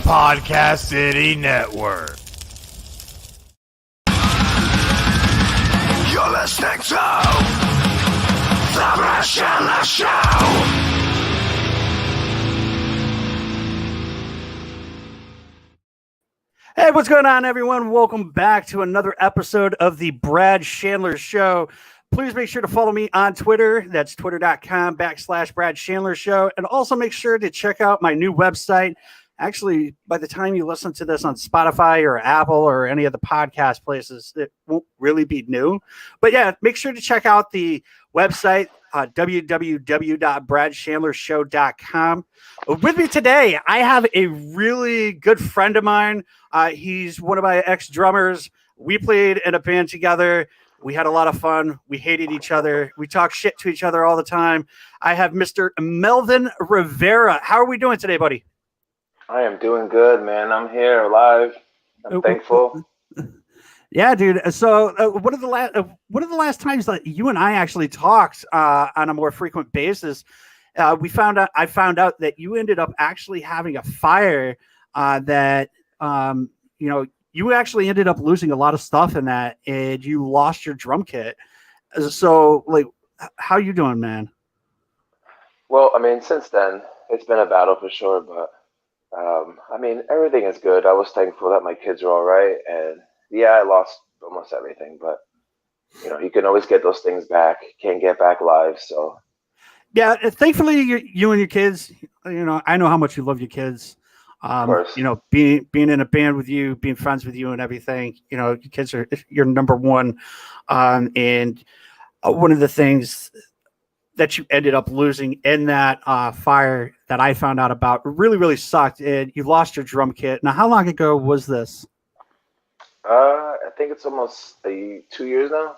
Podcast City Network. You're listening to The Brad Chandler Show. Hey, what's going on, everyone? Welcome back to another episode of The Brad Chandler Show. Please make sure to follow me on Twitter. That's twitter.com/Brad Chandler Show. And also make sure to check out my new website. Actually, by the time you listen to this on Spotify or Apple or any of the podcast places, it won't really be new. But yeah, make sure to check out the website, www.bradchandlershow.com. With me today, I have a really good friend of mine. He's one of my ex-drummers. We played in a band together. We had a lot of fun. We hated each other. We talk shit to each other all the time. I have Mr. Melvin Rivera. How are we doing today, buddy? I am doing good, man. I'm here alive. I'm thankful. Yeah, dude. So one of the last times that you and I actually talked on a more frequent basis, I found out that you ended up actually having a fire that you actually ended up losing a lot of stuff in that, and you lost your drum kit. So, like, how you doing, man? Well, I mean, since then, it's been a battle for sure, but I mean, everything is good. I was thankful that my kids are all right, and yeah, I lost almost everything, but you can always get those things back. Can't get back live, so. Yeah, thankfully, you and your kids, I know how much you love your kids. Of course. Being in a band with you, being friends with you and everything, your kids are your number one. And one of the things that you ended up losing in that fire that I found out about really, really sucked. And you lost your drum kit. Now, how long ago was this? I think it's almost 2 years now.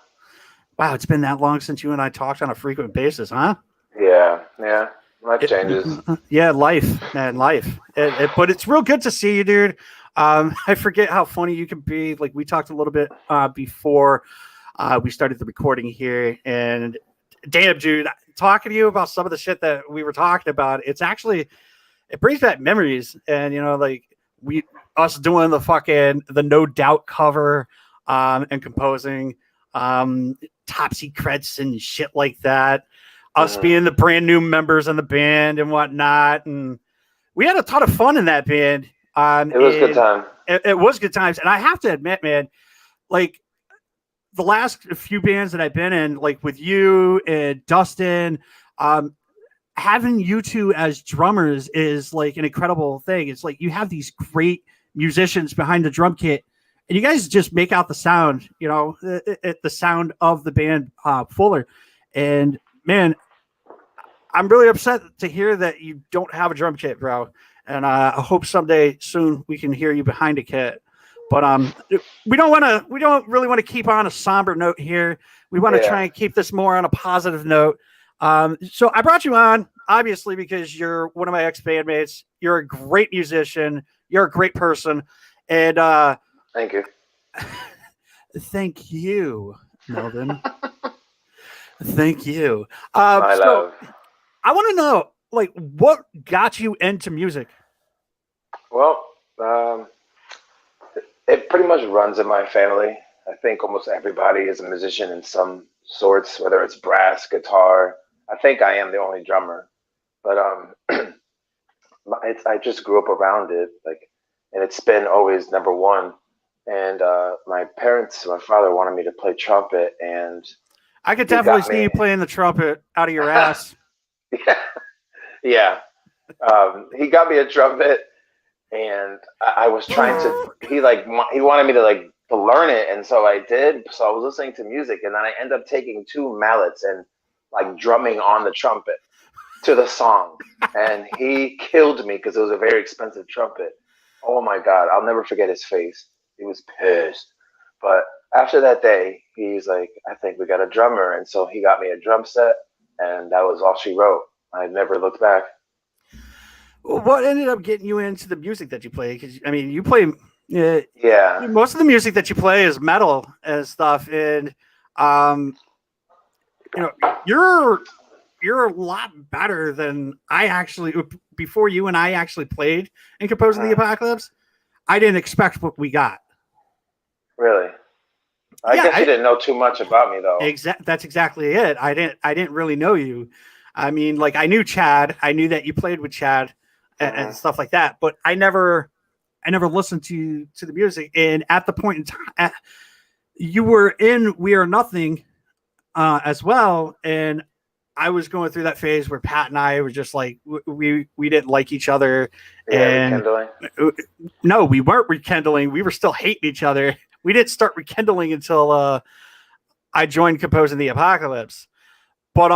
Wow, it's been that long since you and I talked on a frequent basis, huh? Yeah. Life changes. Yeah, life. But it's real good to see you, dude. I forget how funny you can be. Like, we talked a little bit before we started the recording here, and damn, dude, talking to you about some of the shit that we were talking about, it brings back memories. And like us doing the No Doubt cover and composing Top Secrets and shit like that. Us being the brand new members in the band and whatnot. And we had a ton of fun in that band. It was a good time. It was good times. And I have to admit, man, like the last few bands that I've been in, like with you and Dustin, having you two as drummers is like an incredible thing. It's like you have these great musicians behind the drum kit, and you guys just make out the sound, the sound of the band fuller. And man, I'm really upset to hear that you don't have a drum kit, bro. And I hope someday soon we can hear you behind a kit. But we don't really want to keep on a somber note here. We want to try and keep this more on a positive note. So I brought you on, obviously, because you're one of my ex-bandmates. You're a great musician. You're a great person. And thank you. Thank you, Melvin. Thank you. My love. I want to know, like, what got you into music? Well, it pretty much runs in my family. I think almost everybody is a musician in some sorts, whether it's brass, guitar. I think I am the only drummer, but I just grew up around it, and it's been always number one. And my father wanted me to play trumpet, and I could definitely see you playing the trumpet out of your ass. Yeah. He got me a trumpet, and I was trying to. He wanted me to learn it, and so I did. So I was listening to music, and then I ended up taking 2 mallets and drumming on the trumpet to the song, and he killed me because it was a very expensive trumpet. Oh my God, I'll never forget his face. He was pissed. But after that day, he's like, I think we got a drummer. And so he got me a drum set, and that was all she wrote. I never looked back. What ended up getting you into the music that you play? Because, I mean, you play... yeah. Most of the music that you play is metal and stuff. And, you're you're a lot better than I actually before you and I actually played in Composing the Apocalypse. I didn't expect what we got. Really? I Yeah, guess you didn't know too much about me though. that's exactly it. I didn't really know you. I mean, like I knew Chad. I knew that you played with Chad and stuff like that, but I never listened to the music. And at the point in time, you were in We Are Nothing as well, and I was going through that phase where Pat and I were just like we didn't like each other, Yeah, and rekindling. no, we weren't rekindling. We were still hating each other. We didn't start rekindling until I joined Composing the Apocalypse. But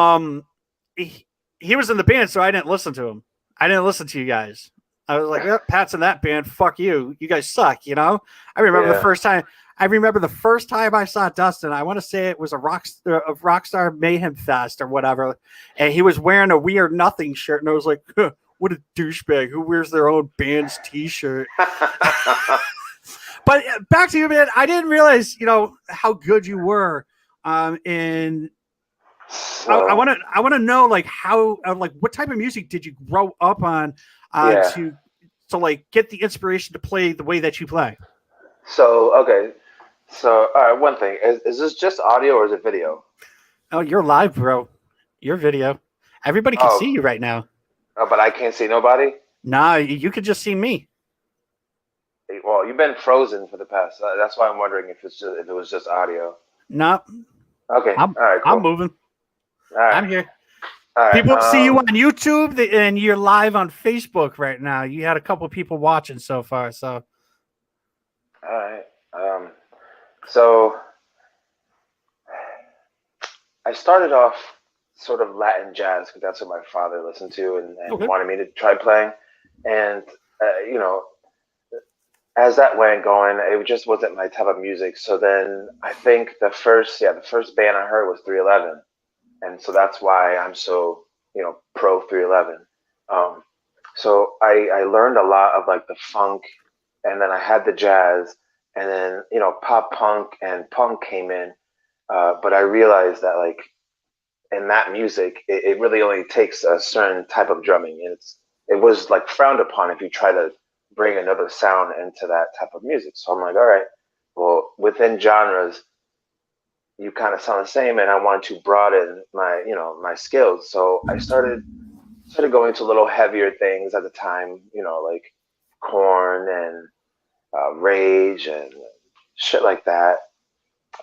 he was in the band, so I didn't listen to him. I didn't listen to you guys. I was like, Pat's in that band. Fuck you. You guys suck. You know. I remember the first time. I remember the first time I saw Dustin. I want to say it was a Rockstar Mayhem Fest or whatever, and he was wearing a We Are Nothing shirt, and I was like, huh, "What a douchebag! Who wears their own band's T-shirt?" But back to you, man. I didn't realize, how good you were, and I want to know, like, how, like, what type of music did you grow up on, to like get the inspiration to play the way that you play? So okay, so all right. One thing is this just audio or is it video? Oh, you're live, bro. Your video. Everybody can see you right now. Oh, but I can't see nobody. Nah, you could just see me. Well, you've been frozen for the past. That's why I'm wondering if it was just audio. Nope. Okay. All right. Cool. I'm moving. All right. I'm here. All right. People see you on YouTube, and you're live on Facebook right now. You had a couple people watching so far, so. All right. So I started off sort of Latin jazz because that's what my father listened to and wanted me to try playing. And, as that went going, it just wasn't my type of music. So then I think the first band I heard was 311. And so that's why I'm so, pro 311. So I learned a lot of like the funk, and then I had the jazz, and then, pop punk and punk came in. But I realized that like in that music, it really only takes a certain type of drumming. And it was like frowned upon if you try to bring another sound into that type of music. So I'm like, all right, well, within genres, you kind of sound the same, and I wanted to broaden my skills. So I started going to little heavier things at the time, like Korn and Rage and shit like that.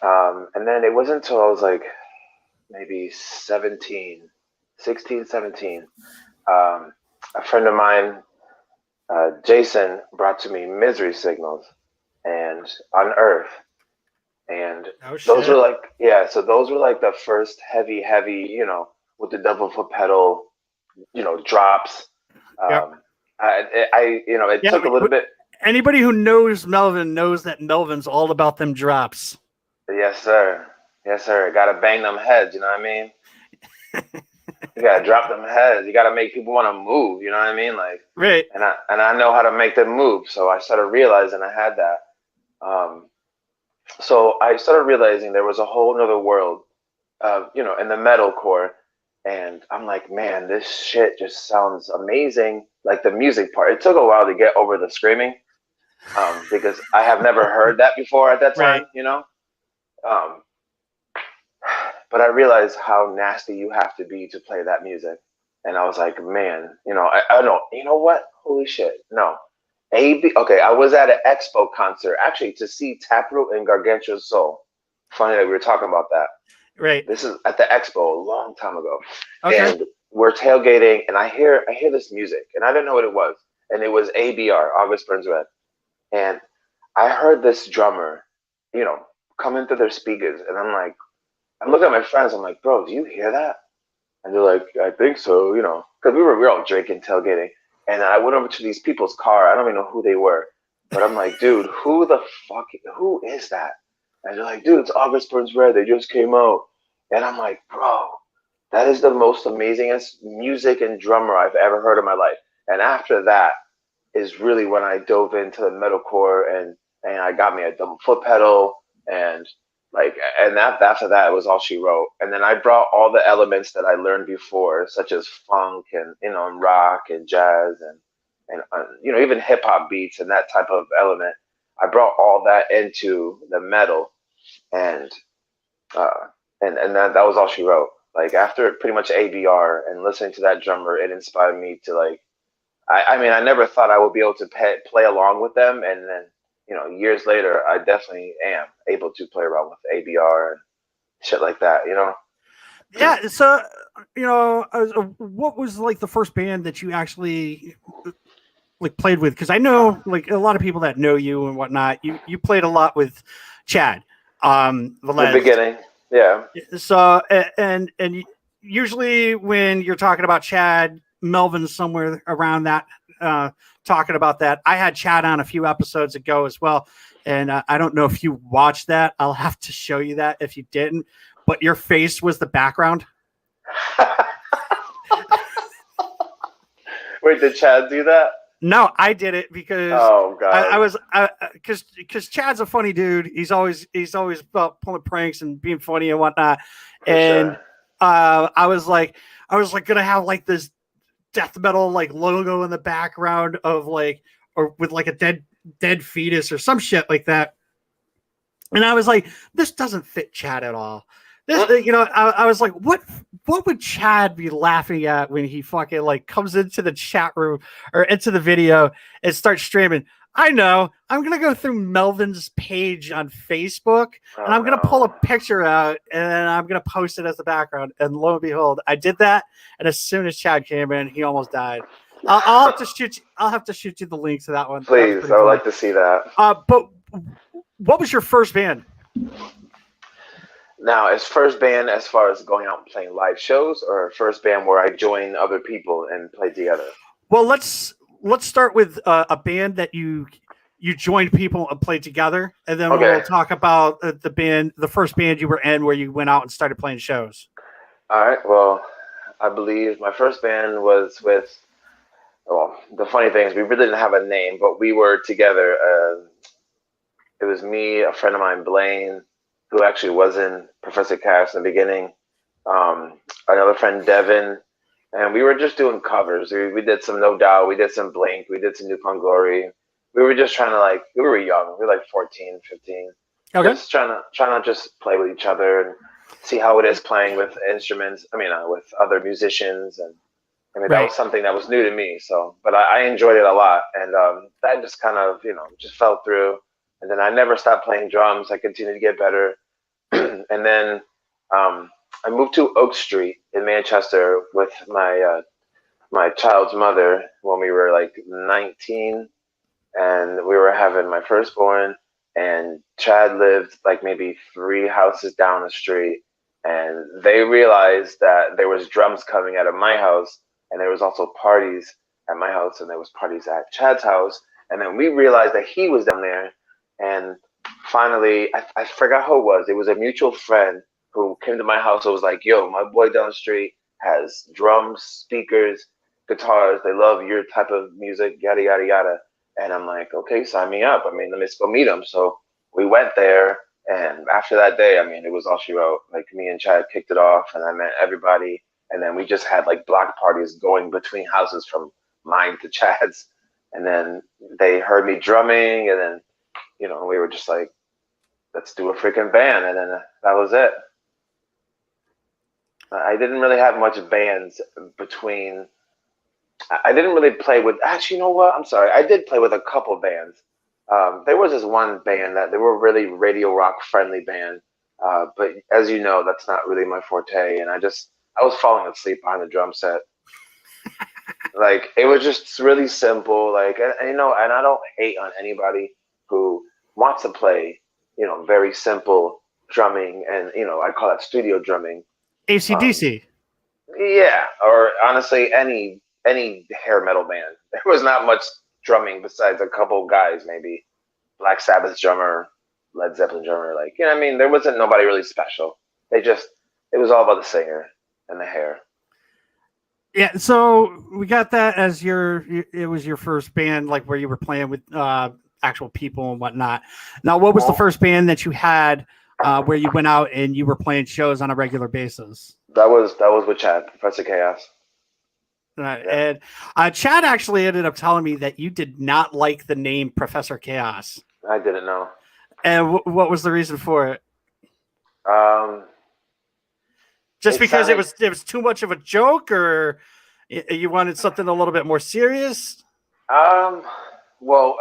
And then it wasn't until I was like maybe 16, 17. A friend of mine, Jason, brought to me Misery Signals and Unearth. And those were like, so those were like the first heavy, with the double foot pedal, drops. It took a little bit. Anybody who knows Melvin knows that Melvin's all about them drops. Yes, sir. Yes, sir. Gotta bang them heads, you know what I mean? You gotta drop them heads. You gotta make people want to move, you know what I mean? Like, right. And I know how to make them move. So I started realizing I had that. So I started realizing there was a whole nother world, in the metalcore. And I'm like, man, this shit just sounds amazing. Like the music part. It took a while to get over the screaming, because I have never heard that before at that time, but I realized how nasty you have to be to play that music. And I was like, man, I don't, you know what? Holy shit. No. Okay, I was at an Expo concert actually to see Taproot and Gargantuan Soul. Funny that we were talking about that. Right. This is at the Expo a long time ago. Okay. And we're tailgating, and I hear this music, and I didn't know what it was. And it was ABR, August Burns Red. And I heard this drummer, come into their speakers, and I'm looking at my friends, I'm like, bro, do you hear that? And they're like, I think so, because we were all drinking, tailgating. And I went over to these people's car. I don't even know who they were. But I'm like, dude, who is that? And they're like, dude, it's August Burns Red. They just came out. And I'm like, bro, that is the most amazingest music and drummer I've ever heard in my life. And after that is really when I dove into the metalcore, and I got me a double foot pedal, and Like, and that after that, it was all she wrote. And then I brought all the elements that I learned before, such as funk and and rock and jazz and even hip hop beats and that type of element. I brought all that into the metal, and uh, and that was all she wrote. Like after pretty much ABR and listening to that drummer, it inspired me to like. I mean, I never thought I would be able to play along with them, and then years later, I definitely am able to play around with ABR and shit like that. Yeah. So, what was like the first band that you actually like played with? Because I know like a lot of people that know you and whatnot. You played a lot with Chad. The beginning, yeah. So and usually when you're talking about Chad, Melvin's somewhere around that. Talking about that, I had Chad on a few episodes ago as well, and I don't know if you watched that. I'll have to show you that if you didn't. But your face was the background. Wait, did Chad do that? No, I did it because I was because Chad's a funny dude. He's always about pulling pranks and being funny and whatnot. And I was like gonna have like this death metal like logo in the background of like or with like a dead fetus or some shit like that. And I was like, this doesn't fit Chad at all. This, I was like, what would Chad be laughing at when he fucking like comes into the chat room or into the video and starts streaming? I know. I'm gonna go through Melvin's page on Facebook and I'm gonna pull a picture out and I'm gonna post it as the background. And lo and behold, I did that. And as soon as Chad came in, he almost died. I'll have to shoot you. I'll have to shoot you the link to that one. Please, I would like to see that. But what was your first band? Now, as first band, as far as going out and playing live shows, or first band where I join other people and play together? Well, let's start with a band that you joined people and played together, and then we'll talk about the first band you were in where you went out and started playing shows. All right. Well, I believe my first band was with. Well, the funny thing is we really didn't have a name, but we were together. It was me, a friend of mine, Blaine, who actually was in Professor Cass in the beginning. Another friend, Devin, and we were just doing covers. We did some No Doubt, we did some Blink, we did some New Found Glory. We were just trying to we were young. We were like 14, 15. Okay. Just trying to just play with each other and see how it is playing with instruments. I mean, with other musicians, and that was something that was new to me. So, but I enjoyed it a lot, and that just kind of just fell through. And then I never stopped playing drums. I continued to get better. And then I moved to Oak Street in Manchester with my my child's mother when we were like 19. And we were having my firstborn. And Chad lived like maybe 3 houses down the street. And they realized that there was drums coming out of my house. And there was also parties at my house. And there was parties at Chad's house. And then we realized that he was down there. And finally, I forgot who it was. It was a mutual friend who came to my house and was like, yo, my boy down the street has drums, speakers, guitars. They love your type of music, yada, yada, yada. And I'm like, okay, sign me up. I mean, let me just go meet him. So we went there. And after that day, I mean, it was all she wrote. Like me and Chad kicked it off and I met everybody. And then we just had like block parties going between houses from mine to Chad's. And then they heard me drumming and then we were just like, let's do a freaking band. And then that was it. I didn't really have much bands between. I didn't really play with, actually, you know what? I'm sorry. I did play with a couple bands. There was this one band that they were really radio rock friendly band. But as you know, that's not really my forte. And I was falling asleep behind the drum set. Like, it was just really simple. Like, and and I don't hate on anybody who wants to play, very simple drumming, and I call that studio drumming. AC/DC. Yeah, or honestly, any hair metal band. There was not much drumming besides a couple guys, maybe Black Sabbath drummer, Led Zeppelin drummer. Like, I mean, there wasn't nobody really special. It was all about the singer and the hair. Yeah, so we got that as it was your first band, like where you were playing with actual people and whatnot. Now, what was the first band that you had where you went out and you were playing shows on a regular basis. That was with Chad, Professor Chaos. Yeah. And Chad actually ended up telling me that you did not like the name Professor Chaos. I didn't know. And what was the reason for it? Um, Just because it was too much of a joke, or you wanted something a little bit more serious? Well,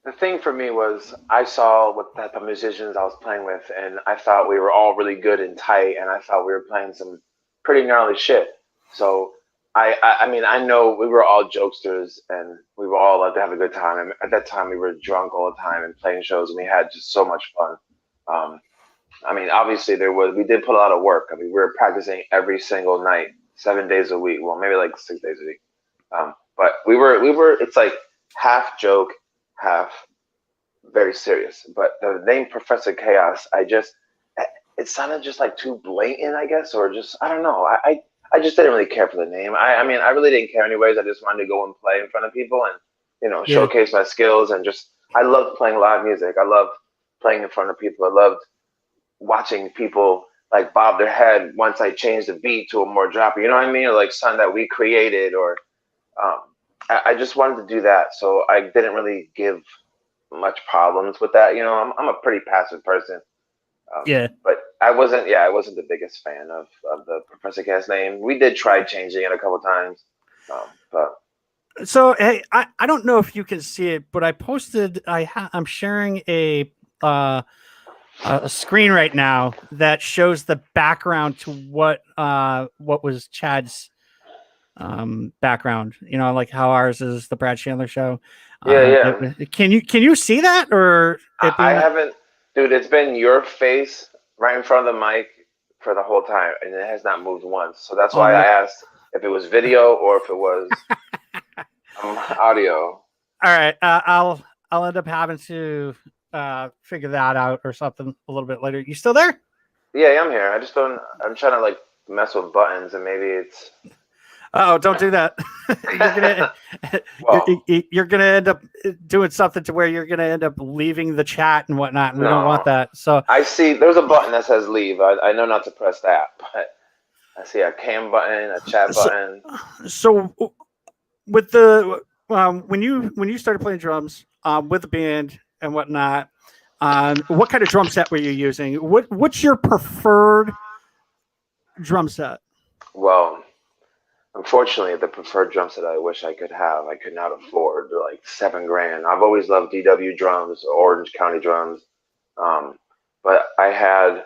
the thing for me was I saw what type of musicians I was playing with, and I thought we were all really good and tight, and I thought we were playing some pretty gnarly shit. So I mean, I know we were all jokesters, and we were all loved to have a good time. And at that time, we were drunk all the time and playing shows, and we had just so much fun. I mean, obviously we did put a lot of work. I mean, we were practicing every single night, 7 days a week. Well, maybe like 6 days a week. But we were. It's like half joke, half very serious. But the name Professor Chaos, it sounded just like too blatant, I guess, or just I don't know. I just didn't really care for the name. I mean, I really didn't care anyways. I just wanted to go and play in front of people and showcase my skills and just I loved playing live music. I loved playing in front of people. I loved watching people like bob their head once I changed the beat to a more droppy, you know what I mean? Or like something that we created or I just wanted to do that. So I didn't really give much problems with that. I'm a pretty passive person. But I wasn't the biggest fan of the Professor Cast name. We did try changing it a couple times. But so, hey, I don't know if you can see it, but I posted, I'm sharing a screen right now that shows the background to what was Chad's background, like how ours is the Brad Chandler show. Can you see that or I haven't, dude, it's been your face right in front of the mic for the whole time and it has not moved once. So that's why I asked if it was video or if it was audio. All right. I'll end up having to figure that out or something a little bit later. You still there? Yeah, I'm here. I'm trying to like mess with buttons and maybe it's. Oh, don't do that. You're gonna end up doing something to where you're gonna end up leaving the chat and whatnot, and we don't want that. So I see there's a button that says leave. I know not to press that, but I see a cam button, a chat button. So with the when you started playing drums with the band and whatnot, what kind of drum set were you using? What's your preferred drum set? Well, unfortunately, the preferred drum set I wish I could have, I could not afford like $7,000. I've always loved DW drums, Orange County drums, but I had,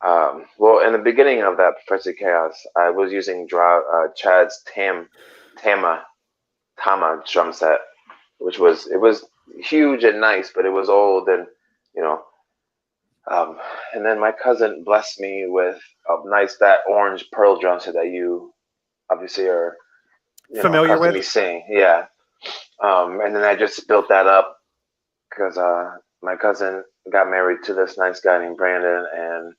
in the beginning of that Professor Chaos, I was using Chad's Tama drum set, which was huge and nice, but it was old and and then my cousin blessed me with that orange pearl drum set that you obviously are familiar with. Me sing, yeah. And then I just built that up because my cousin got married to this nice guy named Brandon, and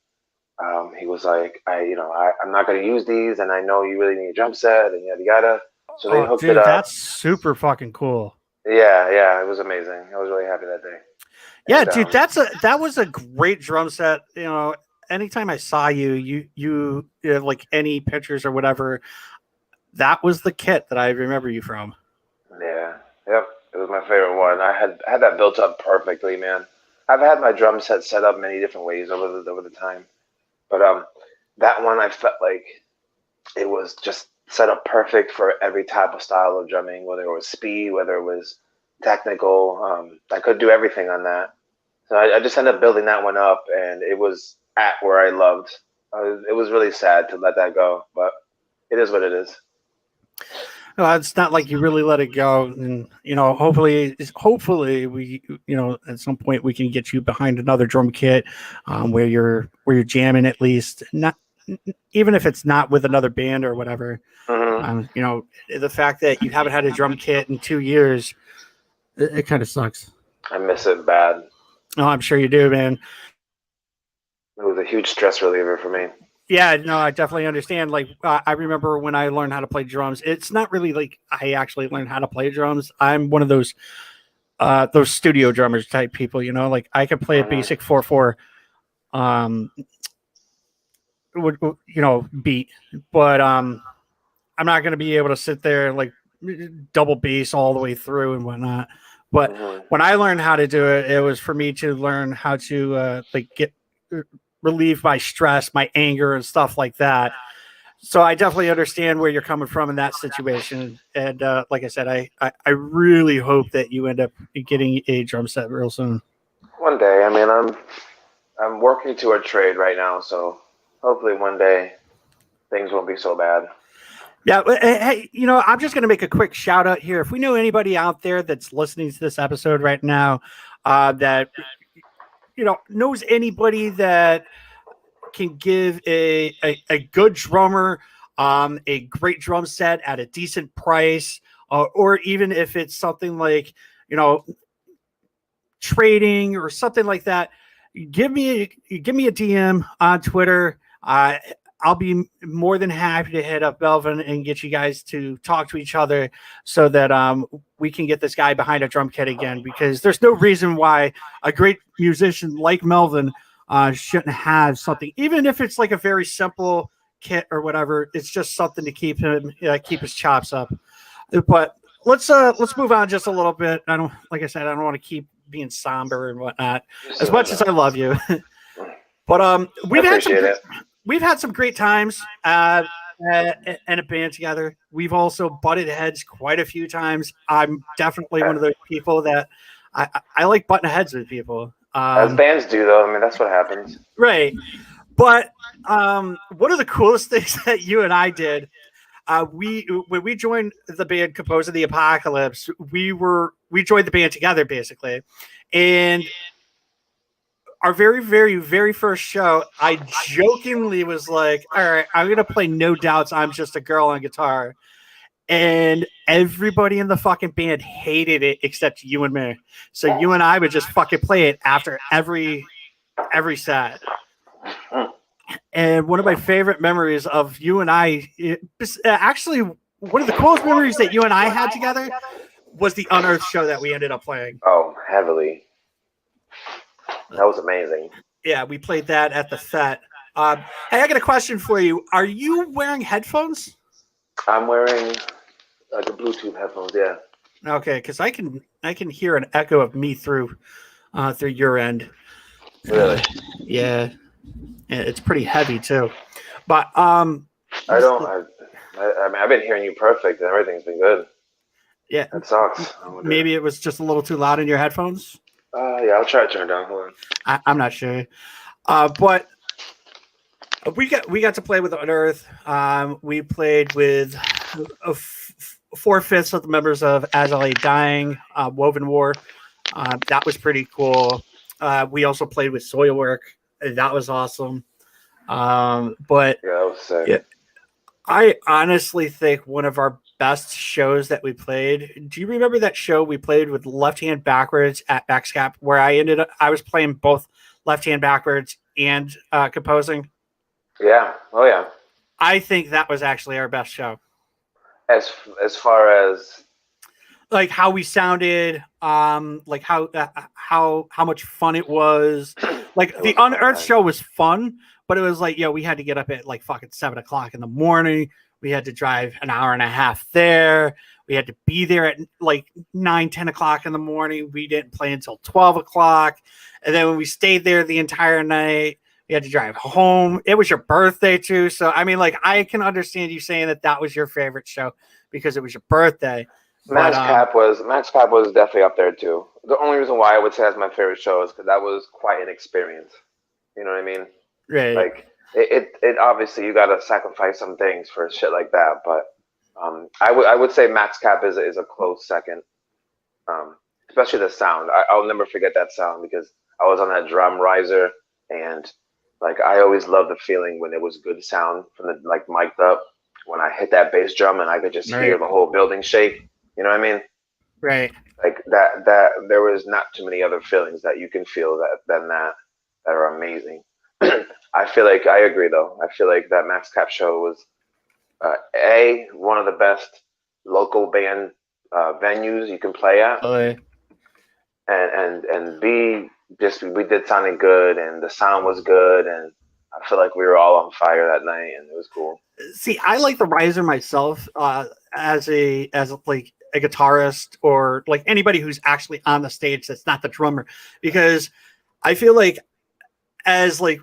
he was like, I'm not going to use these, and I know you really need a drum set, and yada yada. So they hooked it up. That's super fucking cool. Yeah, it was amazing. I was really happy that day. Yeah, and, dude, that was a great drum set. Anytime I saw you like any pictures or whatever, that was the kit that I remember you from. Yeah, yep, it was my favorite one. I had that built up perfectly, man. I've had my drum set up many different ways over the time, but that one I felt like it was just set up perfect for every type of style of drumming, whether it was speed, whether it was technical. I could do everything on that. So I just ended up building that one up, and it was at where I loved. It was really sad to let that go, but it is what it is. No, it's not like you really let it go, and hopefully we, at some point we can get you behind another drum kit, where you're jamming at least, not even if it's not with another band or whatever. Mm-hmm. The fact that you haven't had a drum kit in 2 years, it kind of sucks. I miss it bad. Oh, I'm sure you do, man. It was a huge stress reliever for me. Yeah, no, I definitely understand. Like, I remember when I learned how to play drums, it's not really like I actually learned how to play drums. I'm one of those studio drummers type people, like I could play a basic 4/4 beat, but I'm not going to be able to sit there and like double bass all the way through and whatnot. But when I learned how to do it, it was for me to learn how to get relieve my stress, my anger, and stuff like that. So I definitely understand where you're coming from in that situation. And like I said, I really hope that you end up getting a drum set real soon. One day. I mean, I'm working to a trade right now, so hopefully one day things won't be so bad. Yeah, hey, I'm just going to make a quick shout out here. If we know anybody out there that's listening to this episode right now, that knows anybody that can give a good drummer a great drum set at a decent price, or even if it's something like trading or something like that, give me a DM on Twitter. I'll be more than happy to hit up Melvin and get you guys to talk to each other so that we can get this guy behind a drum kit again, because there's no reason why a great musician like Melvin shouldn't have something, even if it's like a very simple kit or whatever. It's just something to keep him keep his chops up. But let's move on just a little bit. Like I said, I don't want to keep being somber and whatnot, as much as I love you. But we've had some great times in a band together. We've also butted heads quite a few times. I'm definitely one of those people that I like butting heads with people. As bands do, though. I mean, that's what happens. Right. But one of the coolest things that you and I did, when we joined the band Composing the Apocalypse, we joined the band together basically, and our very, very, very first show, I jokingly was like, all right, I'm going to play No Doubts, I'm Just a Girl on guitar. And everybody in the fucking band hated it except you and me. So you and I would just fucking play it after every set. And one of my favorite memories of you and I, actually, one of the coolest memories that you and I had together was the Unearthed show that we ended up playing. Oh, heavily. That was amazing. Yeah, we played that at the Fet. Hey, I got a question for you. Are you wearing headphones? I'm wearing the Bluetooth headphones. Yeah. Okay, because I can hear an echo of me through your end. Really? Yeah, it's pretty heavy too. But I mean, I've been hearing you perfect, and everything's been good. Yeah, that sucks. Maybe it was just a little too loud in your headphones. Yeah, I'll try to turn it down. Hold on. I'm not sure. But we got to play with Unearth. We played with 4/5 of the members of As I Lay Dying, Woven War. That was pretty cool. We also played with Soilwork. That was awesome. But yeah, that was sick. Yeah, I honestly think one of our best shows that we played. Do you remember that show we played with Left Hand Backwards at Backscap, where I was playing both Left Hand Backwards and composing? Yeah. Oh yeah. I think that was actually our best show. As far as like how we sounded, like how much fun it was. Like the Unearthed show was fun, but it was like, we had to get up at like fucking 7 o'clock in the morning. We had to drive an hour and a half there. We had to be there at like 9, 10 o'clock in the morning. We didn't play until 12 o'clock. And then when we stayed there the entire night, we had to drive home. It was your birthday too. So, I mean, like, I can understand you saying that was your favorite show because it was your birthday. Max Cap was definitely up there too. The only reason why I would say that's my favorite show is because that was quite an experience. You know what I mean? Right. Like, it obviously you got to sacrifice some things for shit like that, but I would say Max Cap is a close second, especially the sound. I'll never forget that sound because I was on that drum riser, and like I always loved the feeling when it was good sound from the like mic'd up when I hit that bass drum and I could just hear the whole building shake. You know what I mean? Right. Like that there was not too many other feelings that you can feel than that are amazing. I feel like I agree though. I feel like that Max Cap show was one of the best local band venues you can play at, and B, just we did something good, and the sound was good, and I feel like we were all on fire that night, and it was cool. See, I like the riser myself as like a guitarist or like anybody who's actually on the stage that's not the drummer, because I feel like as like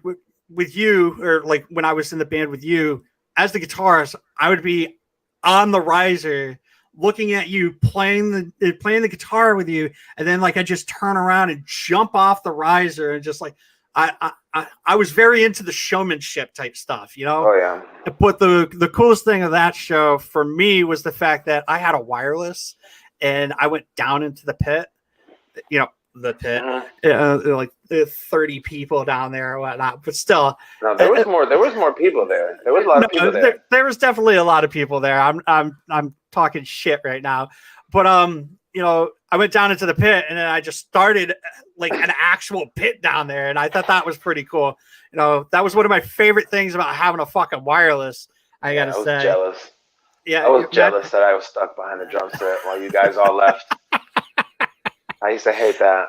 with you, or like when I was in the band with you as the guitarist, I would be on the riser looking at you playing the guitar with you, and then like I just turn around and jump off the riser and just like I was very into the showmanship type stuff, you know. Oh yeah. But the coolest thing of that show for me was the fact that I had a wireless, and I went down into the pit, you know, the pit, like 30 people down there or whatnot. But still, no, there was more. There was more people there. There was a lot of people there. There was definitely a lot of people there. I'm talking shit right now, but you know, I went down into the pit, and then I just started like an actual pit down there, and I thought that was pretty cool. You know, that was one of my favorite things about having a fucking wireless. I gotta say, jealous. Yeah, I was jealous that I was stuck behind the drum set while you guys all left. I used to hate that.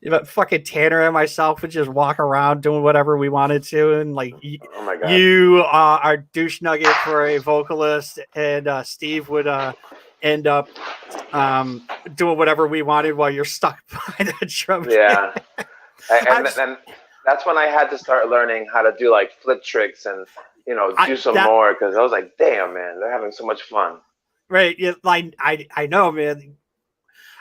But fucking Tanner and myself would just walk around doing whatever we wanted to, and like, oh my God. you are douche nugget for a vocalist, and Steve would end up doing whatever we wanted while you're stuck behind the drum. Yeah, and that's when I had to start learning how to do like flip tricks and do some more, because I was like, damn man, they're having so much fun. Right? Yeah, like I know, man.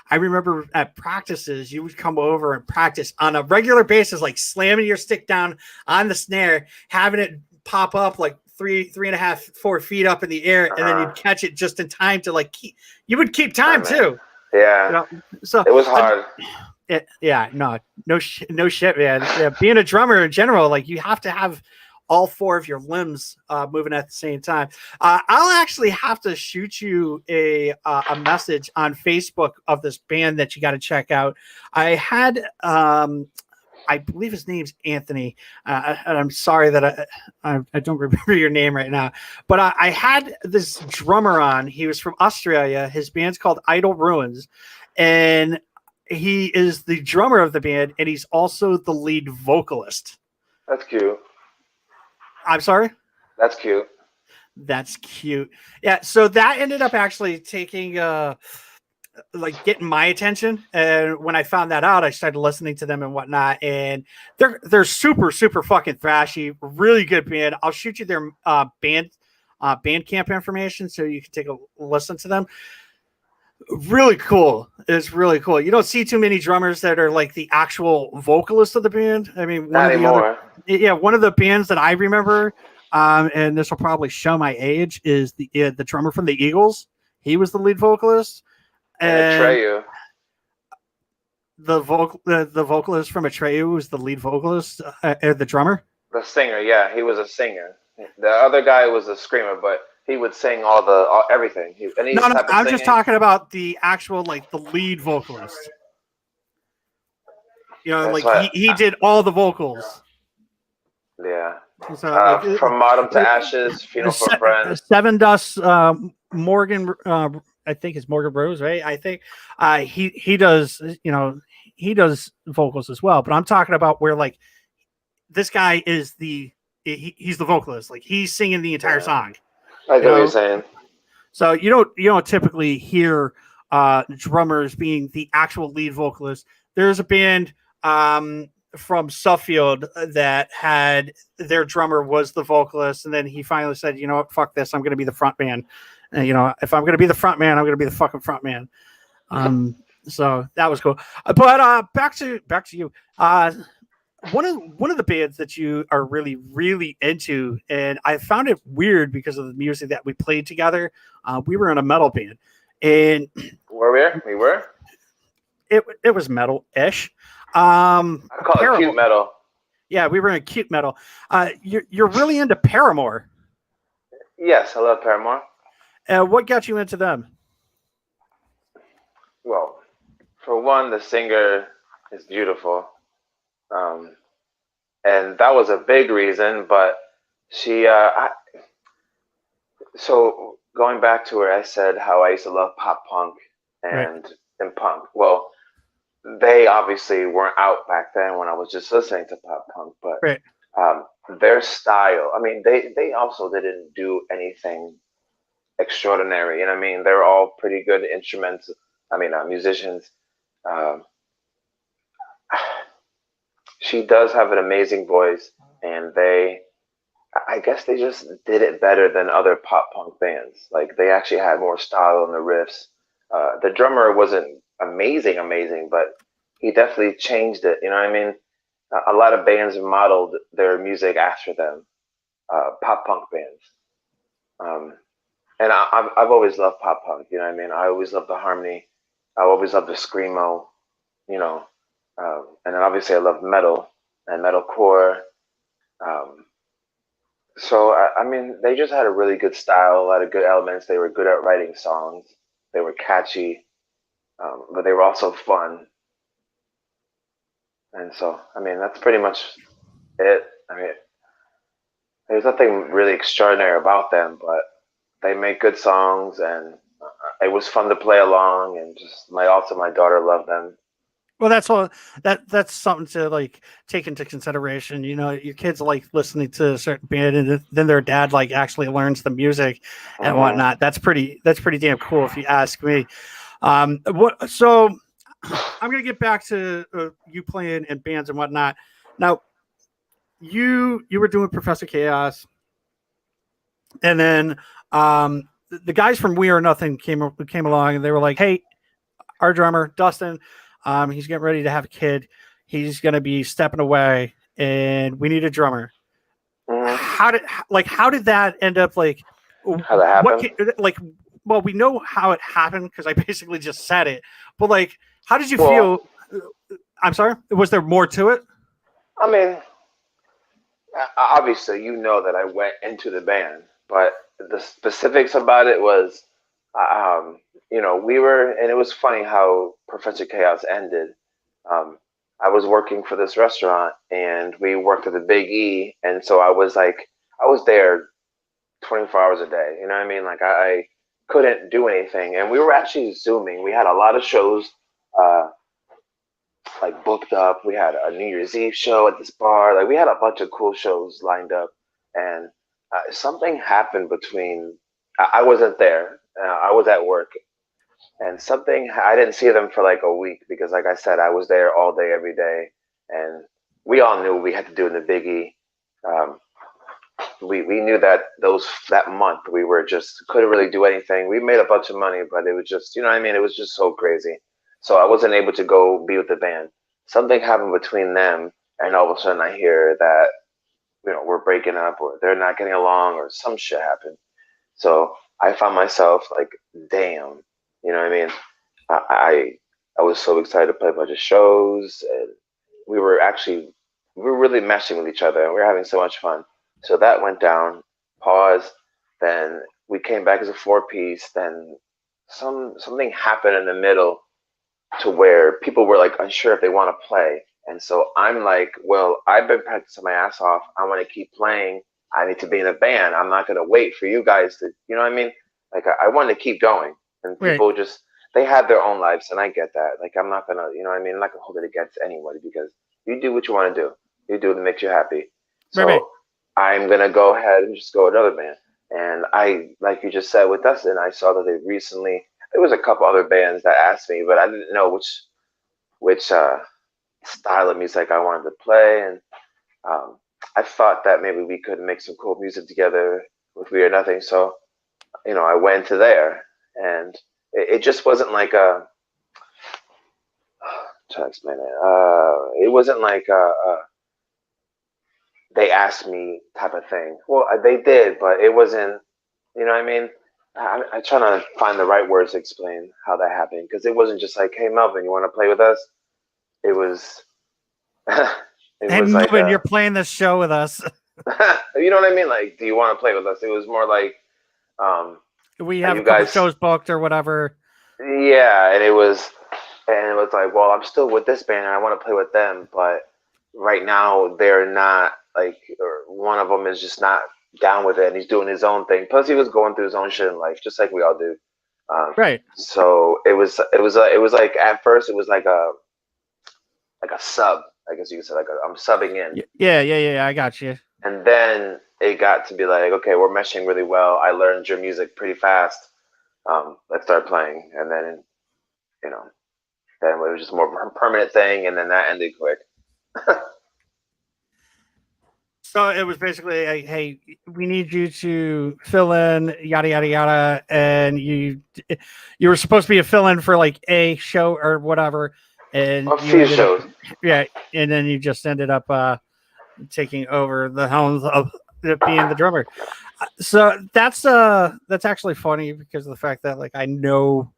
I remember at practices, you would come over and practice on a regular basis, like slamming your stick down on the snare, having it pop up like 3.5, 4 feet up in the air, and then you'd catch it just in time to like you would keep time too. Yeah. You know? So it was hard. No shit, man. Yeah, being a drummer in general, like you have to have all 4 of your limbs moving at the same time. I'll actually have to shoot you a message on Facebook of this band that you got to check out. I had, I believe his name's Anthony, and I'm sorry that I don't remember your name right now, but I had this drummer on. He was from Australia. His band's called Idle Ruins, and he is the drummer of the band, and he's also the lead vocalist. That's cute. I'm sorry? That's cute. That's cute. Yeah, so that ended up actually taking like getting my attention. And when I found that out, I started listening to them and whatnot. And they're super, super fucking thrashy, really good band. I'll shoot you their Bandcamp information so you can take a listen to them. Really cool. It's really cool. You don't see too many drummers that are like the actual vocalist of the band. I mean, one of the bands that I remember, and this will probably show my age, is the drummer from the Eagles. He was the lead vocalist. And Atreyu. The vocalist from Atreyu was the lead vocalist, the drummer. The singer, yeah, he was a singer. The other guy was a screamer, but he would sing everything. I'm just talking about the actual, like, the lead vocalist. You know, that's like he did all the vocals. Yeah. So, from Autumn to Ashes, Funeral for a Friend. Seven Dust, Morgan, I think it's Morgan Rose, right? I think he does, he does vocals as well. But I'm talking about where, like, this guy is he's the vocalist. Like, he's singing the entire song. I get what you're saying. So you don't typically hear drummers being the actual lead vocalist. There's a band from Suffield that had their drummer was the vocalist, and then he finally said, "You know what? Fuck this. I'm going to be the front man. And, if I'm going to be the front man, I'm going to be the fucking front man." So that was cool. But back to you. One of the bands that you are really, really into, and I found it weird because of the music that we played together. We were in a metal band, and we were. It was metal-ish. I call it cute metal. Yeah, we were in cute metal. You're really into Paramore. Yes, I love Paramore. What got you into them? Well, for one, the singer is beautiful. And that was a big reason, but she, so going back to where I said how I used to love pop punk and punk. Well, they obviously weren't out back then when I was just listening to pop punk, but Right. um, their style. I mean, they also didn't do anything extraordinary. You know what I mean? They're all pretty good instruments. I mean, musicians. Um, she does have an amazing voice, and I guess they just did it better than other pop punk bands. Like they actually had more style in the riffs. The drummer wasn't amazing, but he definitely changed it. You know what I mean? A lot of bands modeled their music after them, pop punk bands. Um, and I've always loved pop punk. You know what I mean? I always loved the harmony. I always loved the screamo. You know, and then obviously I love metal and metalcore. Um, so I mean, they just had a really good style, a lot of good elements. They were good at writing songs. They were catchy, but they were also fun. And so, I mean, that's pretty much it. I mean, there's nothing really extraordinary about them, but they make good songs, and it was fun to play along. And just my daughter loved them. Well, that's all. That's something to like take into consideration. You know, your kids like listening to a certain band, and then their dad like actually learns the music and Hmm. whatnot. That's pretty. That's pretty damn cool, if you ask me. What? So I'm gonna get back to you playing in bands and whatnot. Now, you were doing Professor Chaos, and then the guys from We Are Nothing came along, and they were like, "Hey, our drummer Dustin, he's getting ready to have a kid. He's going to be stepping away, and we need a drummer." Hmm. How did that end up? Like, How that what happened? like? Well, we know how it happened because I basically just said it. But like, how did you Well, feel? I'm sorry. Was there more to it? I mean, obviously, you know that I went into the band, but the specifics about it was, um, we were, and it was funny how Professor Chaos ended. Um, I was working for this restaurant, and we worked at the Big E, and so I was there 24 hours a day. You know what I mean? Like I couldn't do anything, and we were actually zooming. We had a lot of shows. Uh, like booked up. We had a New Year's Eve show at this bar. Like we had a bunch of cool shows lined up, and something happened between. I wasn't there. I was at work, and something I didn't see them for like a week because, like I said, I was there all day, every day, and we all knew we had to do in the Biggie. Um, we knew that that month we were just couldn't really do anything. We made a bunch of money, but it was just what I mean. It was just so crazy. So I wasn't able to go be with the band. Something happened between them, and all of a sudden I hear that we're breaking up or they're not getting along or some shit happened. So I found myself like, damn, you know what I mean? I I was so excited to play a bunch of shows, and we were actually we were really meshing with each other, and we were having so much fun. So that went down. Pause. Then we came back as a four piece. Then something happened in the middle to where people were like unsure if they want to play. And so I'm like, well, I've been practicing my ass off. I want to keep playing. I need to be in a band. I'm not going to wait for you guys to, you know what I mean? Like, I want to keep going. And Right. people just, they have their own lives. And I get that. Like, I'm not going to, you know what I mean? I'm not going to hold it against anybody because you do what you want to do. You do what makes you happy. Right. Right. So I'm going to go ahead and just go with another band. And like you just said with Dustin, I saw that they recently there was a couple other bands that asked me, but I didn't know which style of music I wanted to play, and I thought that maybe we could make some cool music together with We Are Nothing. So I went to there, and it just wasn't like a try to explain it. It wasn't like they asked me type of thing. Well, they did, but it wasn't. You know what I mean? I try to find the right words to explain how that happened because it wasn't just like, "Hey, Melvin, you want to play with us?" It was, it Hey, was like Melvin, you're playing this show with us. you know what I mean? Like, do you want to play with us? It was more like, um, We are have a you couple guys? shows booked or whatever. Yeah, and it was like, well, I'm still with this band and I want to play with them, but right now they're not like, or one of them is just not down with it, and he's doing his own thing. Plus, he was going through his own shit in life, just like we all do. Um, Right. so it was like at first it was like a like a sub. I guess you could say like I'm subbing in. Yeah. I got you. And then it got to be like, okay, we're meshing really well. I learned your music pretty fast. Let's start playing. And then, you know, then it was just more of a permanent thing. And then that ended quick. So it was basically like, hey, we need you to fill in, yada yada yada, and you were supposed to be a fill in for like a show or whatever, and A you few ended up, shows. yeah, and then you just ended up taking over the helms of being the drummer. So that's actually funny because of the fact that like I know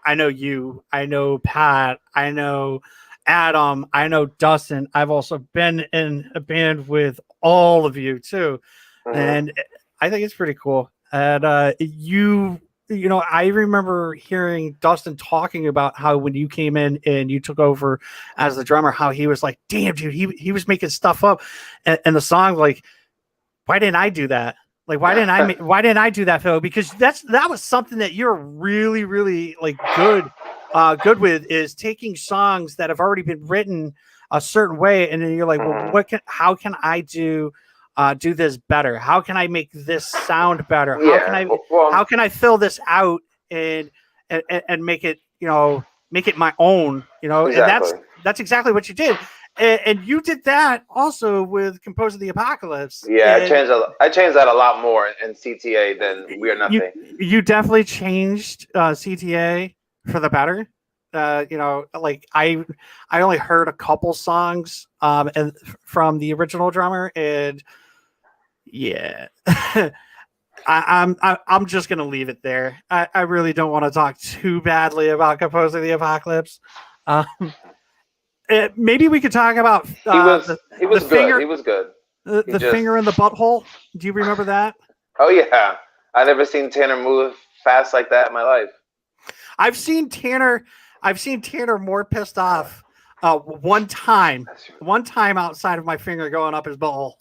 you, I know Pat, I know Adam, I know Dustin. I've also been in a band with all of you too, Hmm. and I think it's pretty cool. And you know, I remember hearing Dustin talking about how when you came in and you took over as the drummer, how he was like, "Damn, dude, he was making stuff up," and the song like, "Why didn't I do that?" Like why didn't I do that, Phil? Because that was something that you're really like good with is taking songs that have already been written a certain way, and then you're like, well, Hmm. how can I do this better? How can I make this sound better? Yeah. How Well, can I fill this out and and make it, you know, make it my own, you know? And exactly. that's exactly what you did. And you did that also with Compose of the Apocalypse. Yeah, And I changed that a lot more in CTA than We Are you Nothing. you definitely changed CTA for the better. You know, like I only heard a couple songs and from the original drummer, and yeah, I'm just gonna leave it there. I really don't want to talk too badly about Composing the Apocalypse. Um, maybe we could talk about He the was good. finger He was good. He the just finger in the butthole. Do you remember that? oh yeah. I never seen Tanner move fast like that in my life. I've seen Tanner. I've seen Tanner more pissed off one time. One time outside of my finger going up his butthole.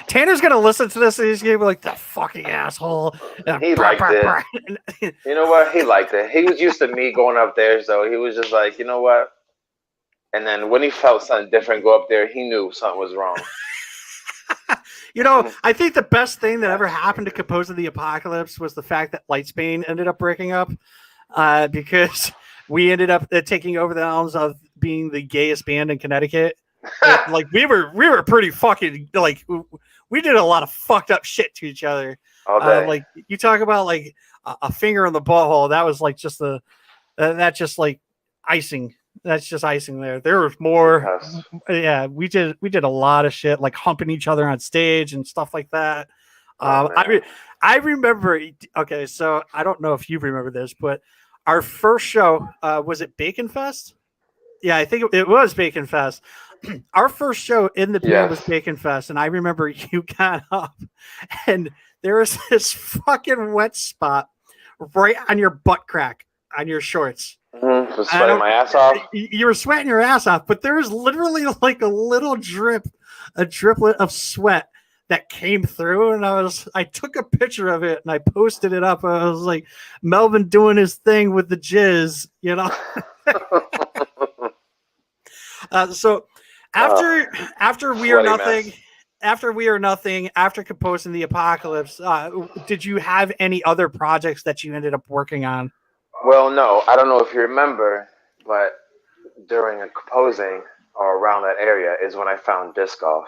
Tanner's gonna listen to this and he's gonna be like, "The fucking asshole." He liked it. You know what? He liked it. He was used to me going up there, so he was just like, you know what? And then when he felt something different go up there, he knew something was wrong. You know, I think the best thing that ever happened to Compose of the Apocalypse was the fact that Lightsbane ended up breaking up because we ended up taking over the helms of being the gayest band in Connecticut. And, like we were pretty fucking like we did a lot of fucked up shit to each other. All day. Like you talk about like a finger in the butthole. That was like just the that just like icing. That's just icing there. There was more. Yes. Yeah, we did a lot of shit like humping each other on stage and stuff like that. Oh man. I remember. Okay, so I don't know if you remember this, but our first show was it Bacon Fest? Yeah, I think it was Bacon Fest. Our first show in the band was Yes. Bacon Fest, and I remember you got up, and there was this fucking wet spot right on your butt crack on your shorts. Mm-hmm. Was I sweating don't. my ass off. You were sweating your ass off, but there was literally like a little a driplet of sweat that came through, and I took a picture of it and I posted it up. I was like, Melvin doing his thing with the jizz, you know. So after after we are Sweaty nothing. mess. After We Are Nothing, after composing the Apocalypse, did you have any other projects that you ended up working on? Well, no, I don't know if you remember, but during a composing or around that area is when I found disc golf.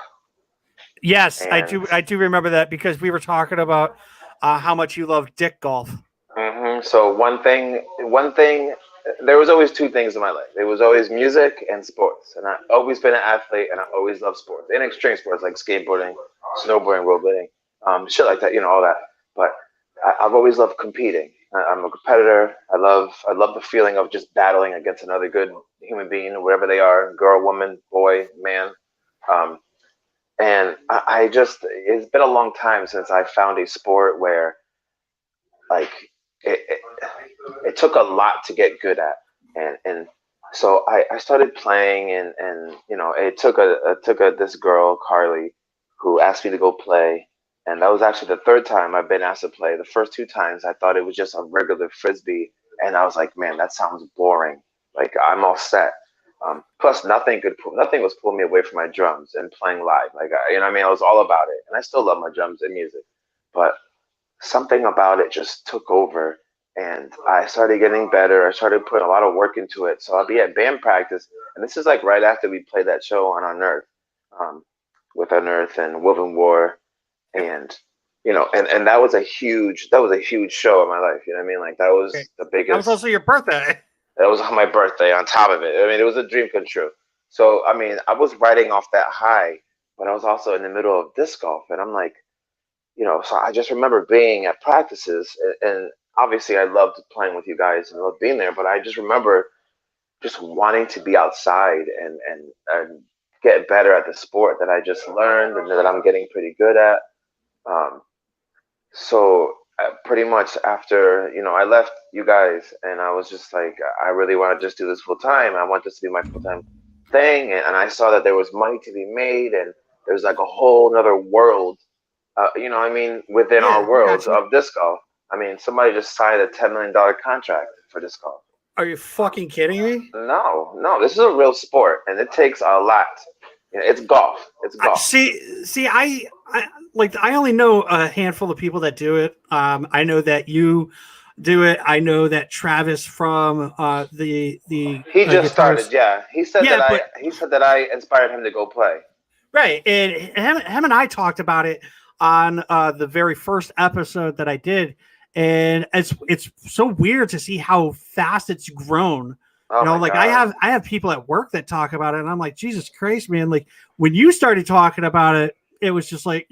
Yes, I And do. I do remember that because we were talking about how much you love dick golf. so one thing, there was always two things in my life. There was always music and sports, and I've always been an athlete, and I always loved sports and extreme sports like skateboarding, snowboarding, rollerblading, shit like that, all that. But I've always loved competing. I'm a competitor. I love the feeling of just battling against another good human being, wherever they are, girl, woman, boy, man. Um, and I just, it's been a long time since I found a sport where like it, it, it took a lot to get good at, and so I started playing, and it took a this girl Carly who asked me to go play, and that was actually the third time I've been asked to play. The first two times I thought it was just a regular frisbee, and I was like, man, that sounds boring. Like I'm all set. Plus, nothing was pulling me away from my drums and playing live. Like you know, what I mean, I was all about it, and I still love my drums and music. But something about it just took over, and I started getting better. I started putting a lot of work into it. So I'll be at band practice, and this is like right after we played that show on Unearth, um, with Unearth and Woven War, and and that was a huge show in my life. You know what I mean? Like that was Okay. the That was biggest. also your birthday. That was on my birthday. On top of it, I mean, it was a dream come true. So I mean, I was riding off that high, but I was also in the middle of disc golf, and I'm like, so I just remember being at practices, and obviously I loved playing with you guys and loved being there, but I just remember just wanting to be outside and get better at the sport that I just learned and that I'm getting pretty good at. Um, so pretty much after I left you guys, and I was just like, I really want to just do this full time. I want this to be my full time thing, and I saw that there was money to be made, and there's like a whole another world. I mean, within Yeah, our I got world you. of disc golf. I mean, somebody just signed a $10 million contract for disc golf. Are you fucking kidding me? No, no, this is a real sport, and it takes a lot. It's golf. It's golf. See, I only know a handful of people that do it. I know that you do it. I know that Travis from the He just started. guitarist. Yeah, Yeah, but he said that I inspired him to go play. right, and him and I talked about it on the very first episode that I did, and it's so weird to see how fast it's grown. Oh my Like god. I have people at work that talk about it, and I'm like, Jesus Christ, man! Like when you started talking about it, it was just like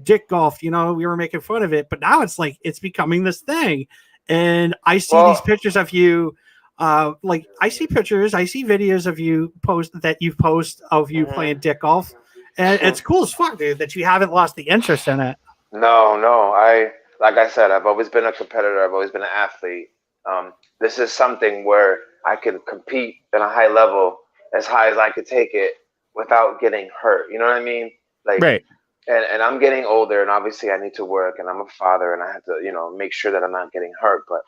dick golf. We were making fun of it, but now it's like it's becoming this thing, and I see these Well, pictures of you. Like I see pictures, I see videos of you post of you mhm. playing dick golf, and it's cool as fuck, dude, that you haven't lost the interest in it. No, no. Like I said, I've always been a competitor. I've always been an athlete. This is something where I can compete at a high level, as high as I could take it, without getting hurt. You know what I mean? Like, Right. and I'm getting older, and obviously I need to work, and I'm a father, and I have to, make sure that I'm not getting hurt. But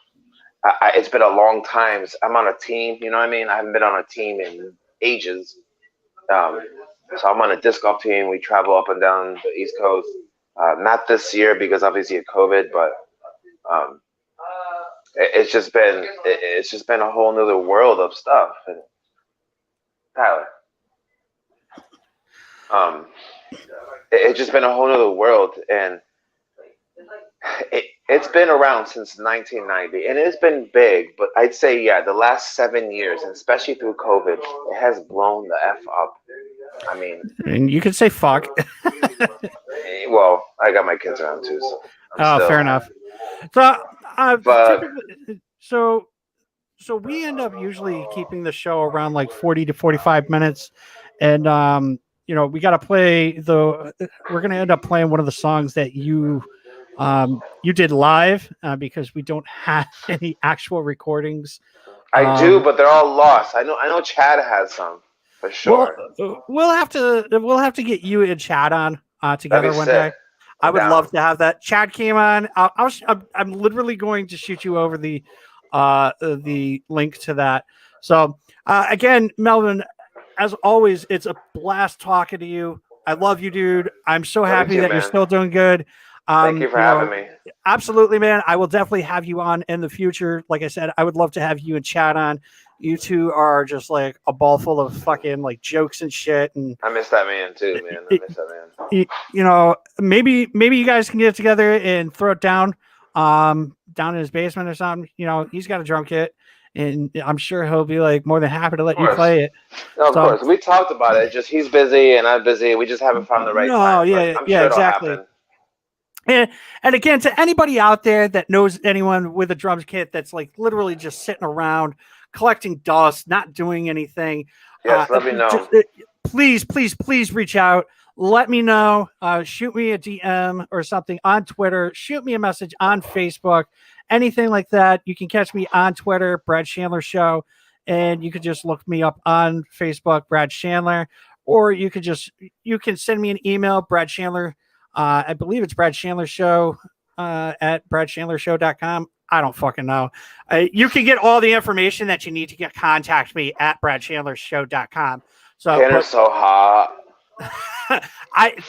it's been a long time. I'm on a team. You know what I mean? I haven't been on a team in ages. Um, so I'm on a disc golf team. We travel up and down the East Coast. Not this year because obviously of COVID, but um, it's just been a whole nother world of stuff. And Tyler, um, it's just been a whole nother world, and it's been around since 1990, and it's been big. But I'd say the last 7 years, and especially through COVID, it has blown the f up. I mean, And you could say fuck. well, I got my kids around too, so I'm Oh, still. fair enough. So, But typically, so we end up usually keeping the show around like 40 to 45 minutes, and we got to play the. We're gonna end up playing one of the songs that you did live because we don't have any actual recordings. I do, but they're all lost. I know Chad has some for Well, sure. we'll have to get you and Chad on That'd together be one sick. day. I I'm would down. love to have that. Chad came on. I'm literally going to shoot you over the link to that. So again, Melvin, as always, it's a blast talking to you. I love you, dude. I'm so Love you happy too, that you're man. still doing good. Thank you for having me. Absolutely, man. I will definitely have you on in the future. Like I said, I would love to have you and Chad on. You two are just like a ball full of fucking like jokes and shit. And I miss that man too, man. I miss that man. maybe you guys can get together and throw it down in his basement or something. He's got a drum kit, and I'm sure he'll be like more than happy to Of let you course. play it. No, of So course. We talked about it. It's just he's busy and I'm busy. We just haven't found the right no, time, but yeah, I'm yeah, sure it'll exactly. happen. And again, to anybody out there that knows anyone with a drums kit that's like literally just sitting around collecting dust, not doing anything, Yes, let me know. please reach out. Let me know. Shoot me a DM or something on Twitter. Shoot me a message on Facebook. Anything like that. You can catch me on Twitter, Brad Chandler Show, and you can just look me up on Facebook, Brad Chandler, or you can send me an email, Brad Chandler. I believe it's Brad Chandler Show at BradChandlerShow.com. I don't fucking know. You can get all the information that you need to contact me at BradChandlerShow.com. So, Tanner's so hot.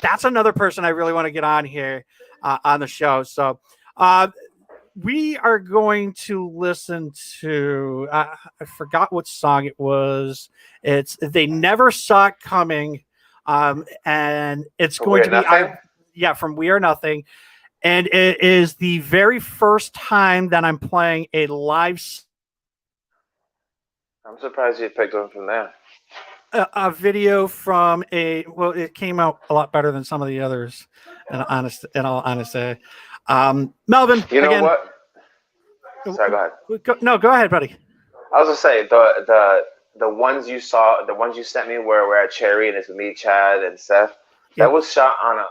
That's another person I really want to get on here on the show. So, we are going to listen to. I forgot what song it was. It's "They Never Saw It Coming," and it's going to be from "We Are Nothing," and it is the very first time that I'm playing a live. I'm surprised you picked one from there. A video from it came out a lot better than some of the others, in all honesty. Melvin, you know again, what? Sorry, go ahead. Go ahead, buddy. I was gonna say the ones you saw, the ones you sent me where we're at Cherry and it's me, Chad, and Seth. That was shot on a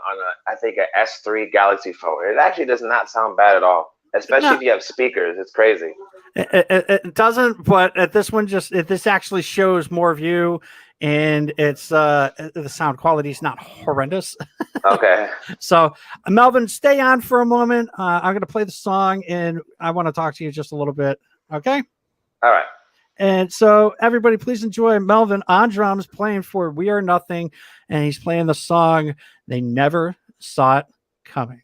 I think a S3 Galaxy phone. It actually does not sound bad at all, especially if you have speakers. It's crazy. It doesn't, but at this one, this actually shows more of you, and it's the sound quality is not horrendous. Okay. So, Melvin, stay on for a moment. I'm going to play the song, and I want to talk to you just a little bit. Okay. All right. And so, everybody, please enjoy Melvin on drums playing for "We Are Nothing," and he's playing the song "They Never Saw It Coming."